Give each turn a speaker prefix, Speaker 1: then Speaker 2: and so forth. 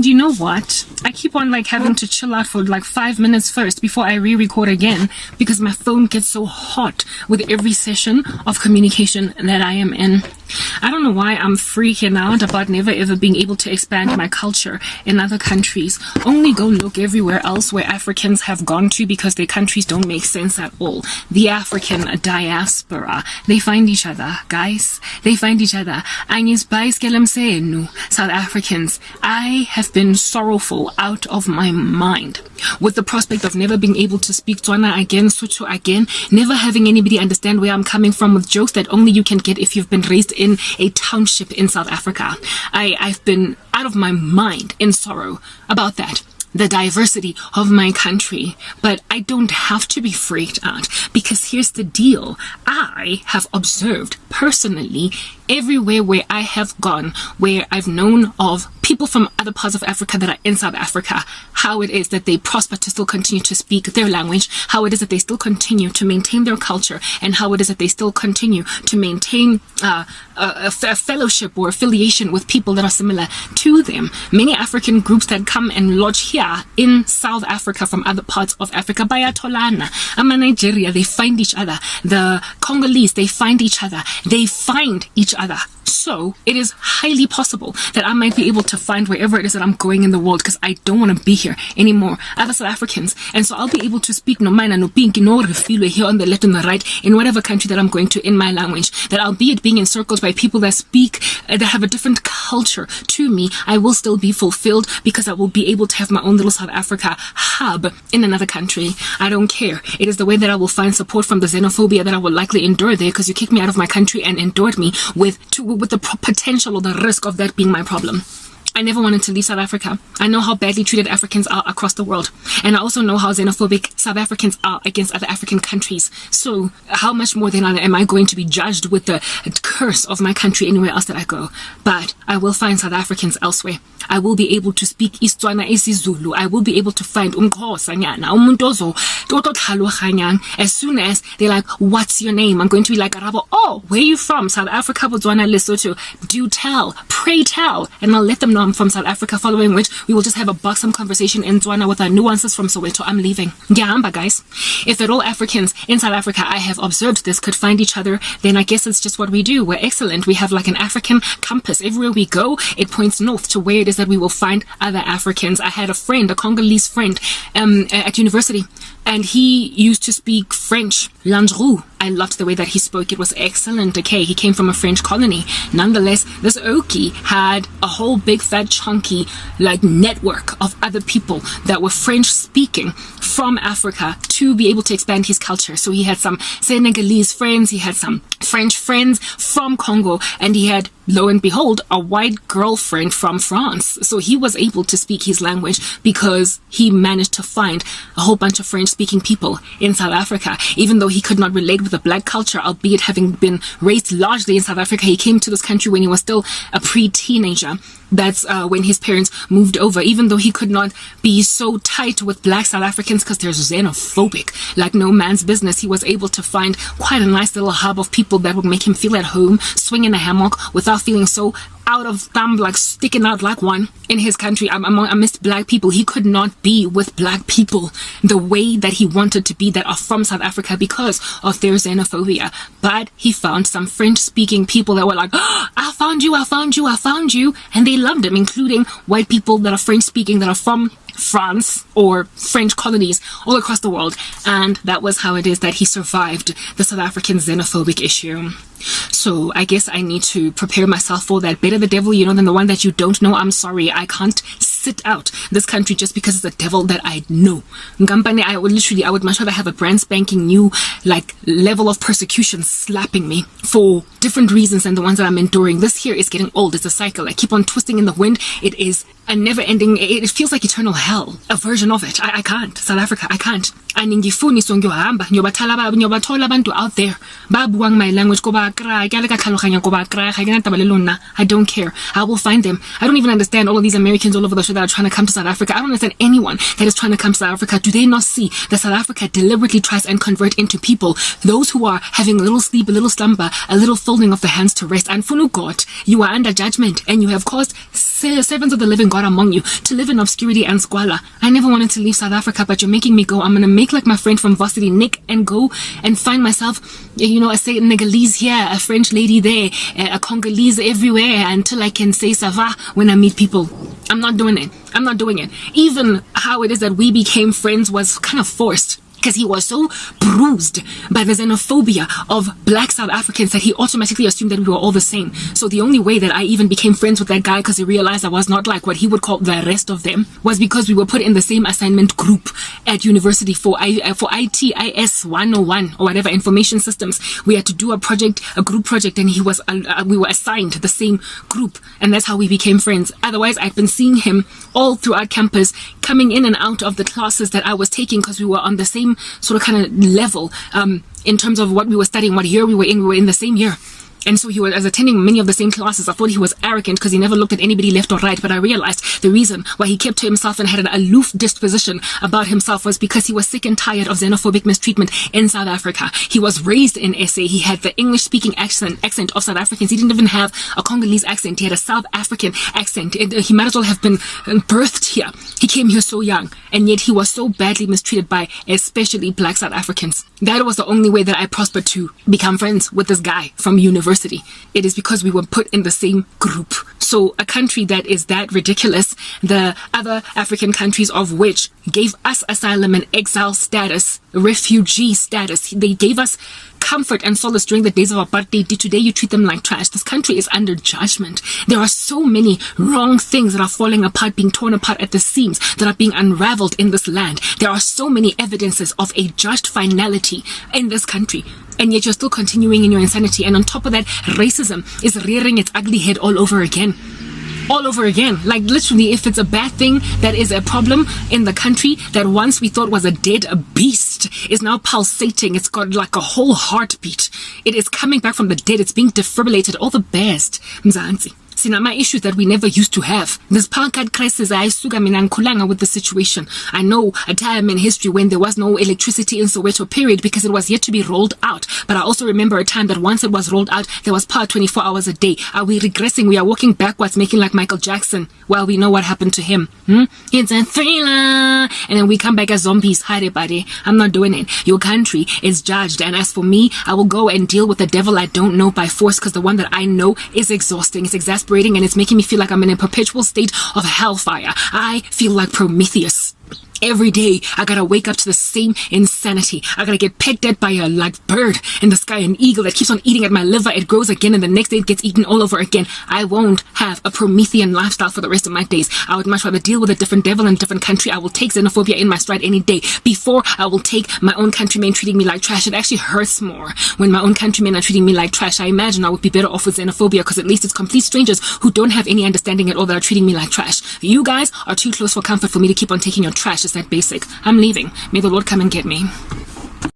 Speaker 1: And you know what? I keep on like having to chill out for like 5 minutes first before I re-record again because my phone gets so hot with every session of communication that I am in. I don't know why I'm freaking out about never ever being able to expand my culture in other countries. Only go look everywhere else where Africans have gone to because their countries don't make sense at all. The African diaspora. They find each other, guys. They find each other. South Africans, I have been sorrowful out of my mind with the prospect of never being able to speak Tswana again, Sotho again, never having anybody understand where I'm coming from with jokes that only you can get if you've been raised in a township in South Africa. I've been out of my mind in sorrow about that. The diversity of my country. But I don't have to be freaked out because here's the deal. I have observed personally everywhere where I have gone, where I've known of people from other parts of Africa that are in South Africa, how it is that they prosper to still continue to speak their language, how it is that they still continue to maintain their culture, and how it is that they still continue to maintain a fellowship or affiliation with people that are similar to them. Many African groups that come and lodge here in South Africa from other parts of Africa, Bayatolana, Nigeria, they find each other. The Congolese, they find each other. They find each other. So it is highly possible that I might be able to find wherever it is that I'm going in the world because I don't want to be here anymore. Other South Africans. And so I'll be able to speak no mana, no pinky, no refilo here on the left and the right in whatever country that I'm going to in my language. That albeit being encircled by people that speak, that have a different culture to me, I will still be fulfilled because I will be able to have my own little South Africa hub in another country. I don't care. It is the way that I will find support from the xenophobia that I will likely endure there because you kicked me out of my country and endured me with the potential or the risk of that being my problem. I never wanted to leave South Africa. I know how badly treated Africans are across the world. And I also know how xenophobic South Africans are against other African countries. So how much more then am I going to be judged with the curse of my country anywhere else that I go? But I will find South Africans elsewhere. I will be able to speak isiXhosa, isiZulu. I will be able to find umXhosanyana, umuntu ozotlhaloganyang. As soon as they're like, what's your name? I'm going to be like, Arabo, oh, where are you from? South Africa, Botswana, Lesotho. Do tell, pray tell. And I'll let them know I'm from South Africa, following which we will just have a buxom conversation in Tswana with our nuances from Soweto. I'm leaving. Ngiyahamba, guys. If at all Africans in South Africa I have observed this could find each other, then I guess it's just what we do. We're excellent. We have like an African compass. Everywhere we go, it points north to where it is that we will find other Africans. I had a friend, a Congolese friend, at university, and he used to speak French, Landru. I loved the way that he spoke. It was excellent. Okay, he came from a French colony. Nonetheless, this Oki had a whole big fat chunky like network of other people that were French speaking from Africa to be able to expand his culture. So he had some Senegalese friends, he had some French friends from Congo, and he had, lo and behold, a white girlfriend from France. So he was able to speak his language because he managed to find a whole bunch of French speaking people in South Africa. Even though he could not relate with the black culture, albeit having been raised largely in South Africa, he came to this country when he was still a pre-teenager. That's when his parents moved over. Even though he could not be so tight with black South Africans because they're xenophobic like no man's business, he was able to find quite a nice little hub of people that would make him feel at home, swing in a hammock without feeling so out of thumb, like sticking out like one in his country. Amidst black people, he could not be with black people the way that he wanted to be that are from South Africa because of their xenophobia. But he found some French speaking people that were like, oh, I found you, I found you, I found you. And they loved him, including white people that are French speaking, that are from France or French colonies all across the world. And that was how it is that he survived the South African xenophobic issue. So I guess I need to prepare myself for that. Better the devil you know than the one that you don't know. I'm sorry, I can't sit out this country just because it's a devil that I know. Ngampane, I would much rather have a brand spanking new like level of persecution slapping me for different reasons than the ones that I'm enduring. This here is getting old. It's a cycle. I keep on twisting in the wind. It is a never ending, it feels like eternal hell, a version of it. I can't. South Africa, I can't. Aningifuniso ngiyohamba ngiyobathola abantu out there babuwang my language koba kra ke le ka tlhaloganya koba kra ga ke na taba le lona. I don't care. I will find them. I don't even understand all of these Americans all over the show that are trying to come to South Africa. I don't understand anyone that is trying to come to South Africa. Do they not see that South Africa deliberately tries and convert into people those who are having a little sleep, a little slumber, a little folding of the hands to rest? And Funu God, you are under judgment and you have caused servants of the living God among you, to live in obscurity and squalor. I never wanted to leave South Africa, but you're making me go. I'm gonna make like my friend from Varsity, Nick, and go and find myself, you know, a Senegalese here, a French lady there, a Congolese everywhere, until I can say ça va when I meet people. I'm not doing it. I'm not doing it. Even how it is that we became friends was kind of forced, because he was so bruised by the xenophobia of black South Africans that he automatically assumed that we were all the same. So the only way that I even became friends with that guy, because he realized I was not like what he would call the rest of them, was because we were put in the same assignment group at university for ITIS 101 or whatever, information systems. We had to do a project, a group project, and we were assigned the same group, and that's how we became friends. Otherwise, I'd been seeing him all throughout campus, coming in and out of the classes that I was taking, because we were on the same sort of kind of level in terms of what we were studying, what year we were in the same year. And so he was attending many of the same classes. I thought he was arrogant because he never looked at anybody left or right. But I realized the reason why he kept to himself and had an aloof disposition about himself was because he was sick and tired of xenophobic mistreatment in South Africa. He was raised in SA. He had the English-speaking accent of South Africans. He didn't even have a Congolese accent. He had a South African accent. He might as well have been birthed here. He came here so young, and yet he was so badly mistreated by especially black South Africans. That was the only way that I prospered to become friends with this guy from university. It is because we were put in the same group. So a country that is that ridiculous, the other African countries of which gave us asylum and exile status, refugee status, they gave us comfort and solace during the days of apartheid. Today you treat them like trash. This country is under judgment. There are so many wrong things that are falling apart, being torn apart at the seams, that are being unraveled in this land. There are so many evidences of a judged finality in this country, and yet you're still continuing in your insanity. And on top of that, racism is rearing its ugly head all over again. All over again. Like literally, if it's a bad thing that is a problem in the country that once we thought was a dead beast is now pulsating, it's got like a whole heartbeat. It is coming back from the dead. It's being defibrillated. All the best. Mzansi. My issues that we never used to have. This Palkad crisis, I suga minankulanga with the situation. I know a time in history when there was no electricity in Soweto, period, because it was yet to be rolled out. But I also remember a time that once it was rolled out, there was power 24 hours a day. Are we regressing? We are walking backwards, making like Michael Jackson. Well, we know what happened to him. It's a thriller. And then we come back as zombies. Hi, buddy. I'm not doing it. Your country is judged. And as for me, I will go and deal with the devil I don't know by force, because the one that I know is exhausting. It's exasperating. And it's making me feel like I'm in a perpetual state of hellfire. I feel like Prometheus. Every day, I gotta wake up to the same insanity. I gotta get pecked at by a like bird in the sky, an eagle that keeps on eating at my liver. It grows again, and the next day it gets eaten all over again. I won't have a Promethean lifestyle for the rest of my days. I would much rather deal with a different devil in a different country. I will take xenophobia in my stride any day before I will take my own countrymen treating me like trash. It actually hurts more when my own countrymen are treating me like trash. I imagine I would be better off with xenophobia, because at least it's complete strangers who don't have any understanding at all that are treating me like trash. You guys are too close for comfort for me to keep on taking your trash. It's that basic. I'm leaving. May the Lord come and get me.